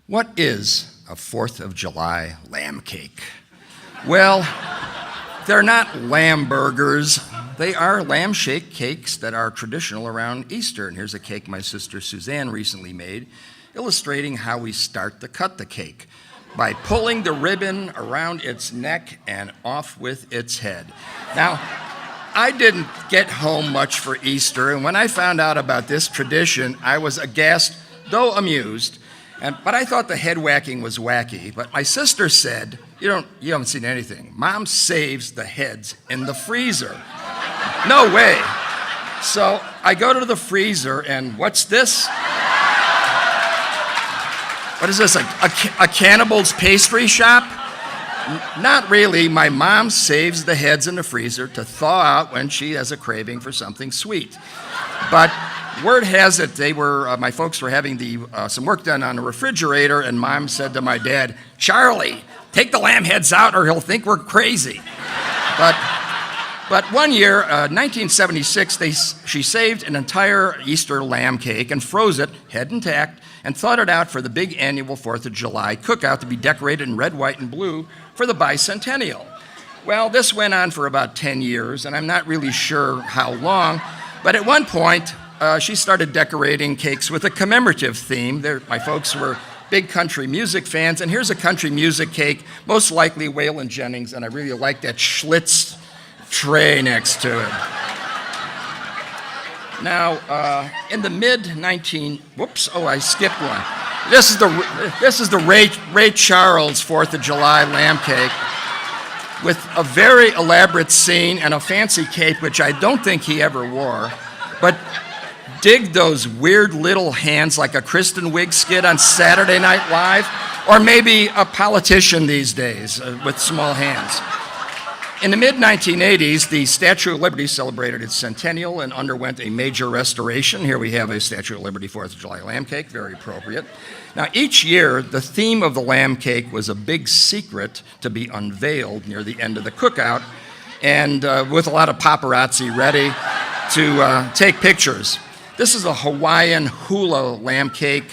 What is a 4th of July lamb cake? Well, they're not lamb burgers. They are lamb shake cakes that are traditional around Easter. And here's a cake my sister Suzanne recently made, illustrating how we start to cut the cake by pulling the ribbon around its neck and off with its head. Now, I didn't get home much for Easter, and when I found out about this tradition, I was aghast, though amused. But I thought the head whacking was wacky. But my sister said, you haven't seen anything. Mom saves the heads in the freezer. No way. So I go to the freezer, and what's this? What is this, a cannibal's pastry shop? Not really. My mom saves the heads in the freezer to thaw out when she has a craving for something sweet. But word has it my folks were having some work done on the refrigerator, and Mom said to my dad, "Charlie, take the lamb heads out or he'll think we're crazy." But one year, 1976, she saved an entire Easter lamb cake and froze it, head intact, and thawed it out for the big annual 4th of July cookout to be decorated in red, white, and blue for the bicentennial. Well, this went on for about 10 years, and I'm not really sure how long, but at one point, she started decorating cakes with a commemorative theme. My folks were big country music fans, and here's a country music cake, most likely Waylon Jennings, and I really like that Schlitz tray next to it. Now, in the I skipped one. This is the Ray Charles 4th of July lamb cake with a very elaborate scene and a fancy cape, which I don't think he ever wore. But dig those weird little hands like a Kristen Wiig skit on Saturday Night Live, or maybe a politician these days with small hands. In the mid-1980s, the Statue of Liberty celebrated its centennial and underwent a major restoration. Here we have a Statue of Liberty 4th of July lamb cake, very appropriate. Now, each year, the theme of the lamb cake was a big secret to be unveiled near the end of the cookout, and with a lot of paparazzi ready to take pictures. This is a Hawaiian hula lamb cake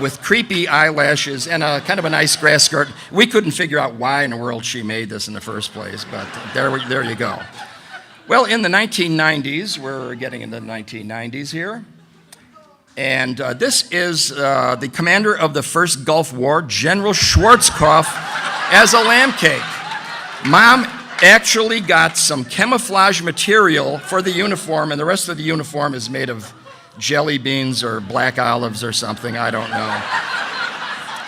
with creepy eyelashes and a kind of a nice grass skirt. We couldn't figure out why in the world she made this in the first place, but there you go. Well, in the 1990s, we're getting into the 1990s here, and this is the commander of the First Gulf War, General Schwarzkopf, as a lamb cake. Mom actually got some camouflage material for the uniform, and the rest of the uniform is made of jelly beans or black olives or something, I don't know.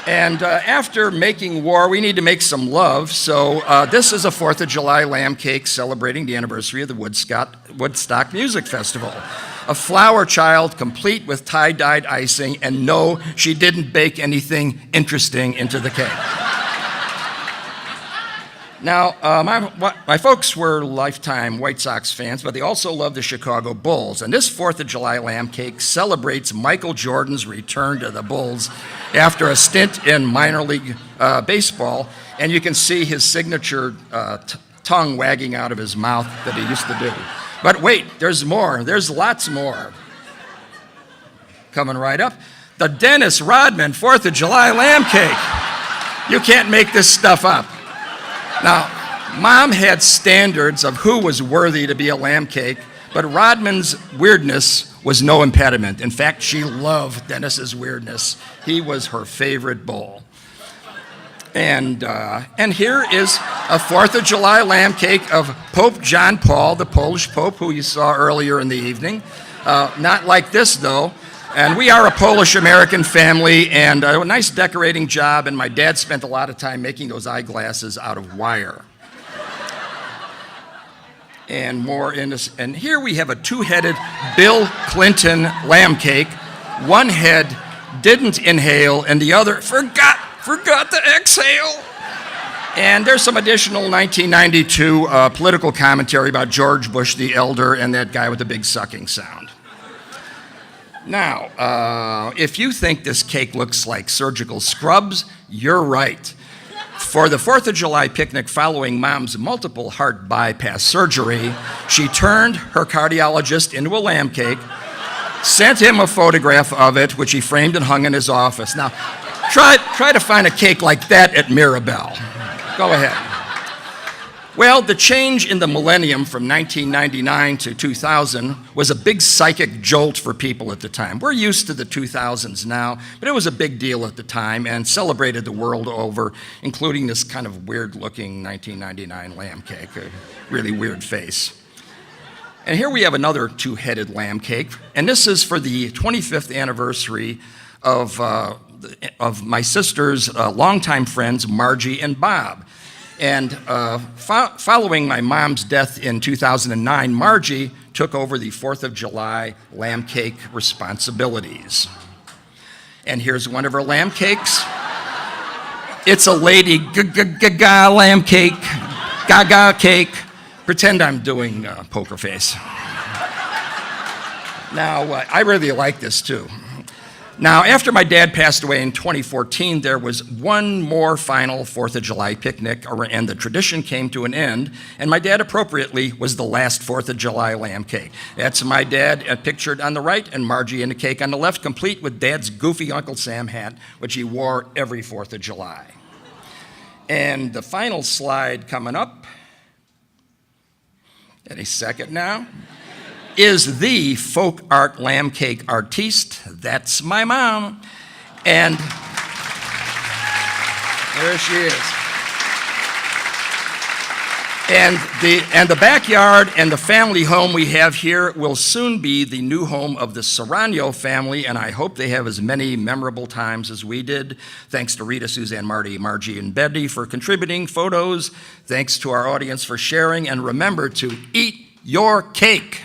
And after making war, we need to make some love, so this is a 4th of July lamb cake celebrating the anniversary of the Woodstock Music Festival. A flower child complete with tie-dyed icing, and no, she didn't bake anything interesting into the cake. Now, my folks were lifetime White Sox fans, but they also loved the Chicago Bulls. And this 4th of July lamb cake celebrates Michael Jordan's return to the Bulls after a stint in minor league baseball. And you can see his signature tongue wagging out of his mouth that he used to do. But wait, there's more. There's lots more. Coming right up. The Dennis Rodman 4th of July lamb cake. You can't make this stuff up. Now, Mom had standards of who was worthy to be a lamb cake, but Rodman's weirdness was no impediment. In fact, she loved Dennis's weirdness. He was her favorite bull. And here is a 4th of July lamb cake of Pope John Paul, the Polish Pope, who you saw earlier in the evening. Not like this, though. And we are a Polish-American family, and a nice decorating job, and my dad spent a lot of time making those eyeglasses out of wire. And more in this, and here we have a two-headed Bill Clinton lamb cake. One head didn't inhale, and the other forgot to exhale. And there's some additional 1992 political commentary about George Bush the Elder and that guy with the big sucking sound. Now, if you think this cake looks like surgical scrubs, you're right. For the 4th of July picnic following Mom's multiple heart bypass surgery, she turned her cardiologist into a lamb cake, sent him a photograph of it, which he framed and hung in his office. Now, Try to find a cake like that at Mirabelle. Go ahead. Well, the change in the millennium from 1999 to 2000 was a big psychic jolt for people at the time. We're used to the 2000s now, but it was a big deal at the time and celebrated the world over, including this kind of weird-looking 1999 lamb cake, a really weird face. And here we have another two-headed lamb cake, and this is for the 25th anniversary of my sister's longtime friends, Margie and Bob. And following my mom's death in 2009, Margie took over the 4th of July lamb cake responsibilities. And here's one of her lamb cakes. It's a Lady Gaga lamb cake, Gaga cake. Pretend I'm doing poker face. Now, I really like this too. Now, after my dad passed away in 2014, there was one more final 4th of July picnic, and the tradition came to an end, and my dad appropriately was the last 4th of July lamb cake. That's my dad pictured on the right, and Margie in the cake on the left, complete with Dad's goofy Uncle Sam hat, which he wore every 4th of July. And the final slide coming up, any second now, is the folk art lamb cake artiste. That's my mom. And there she is. And the backyard and the family home we have here will soon be the new home of the Serrano family, and I hope they have as many memorable times as we did. Thanks to Rita, Suzanne, Marty, Margie, and Betty for contributing photos. Thanks to our audience for sharing, and remember to eat your cake.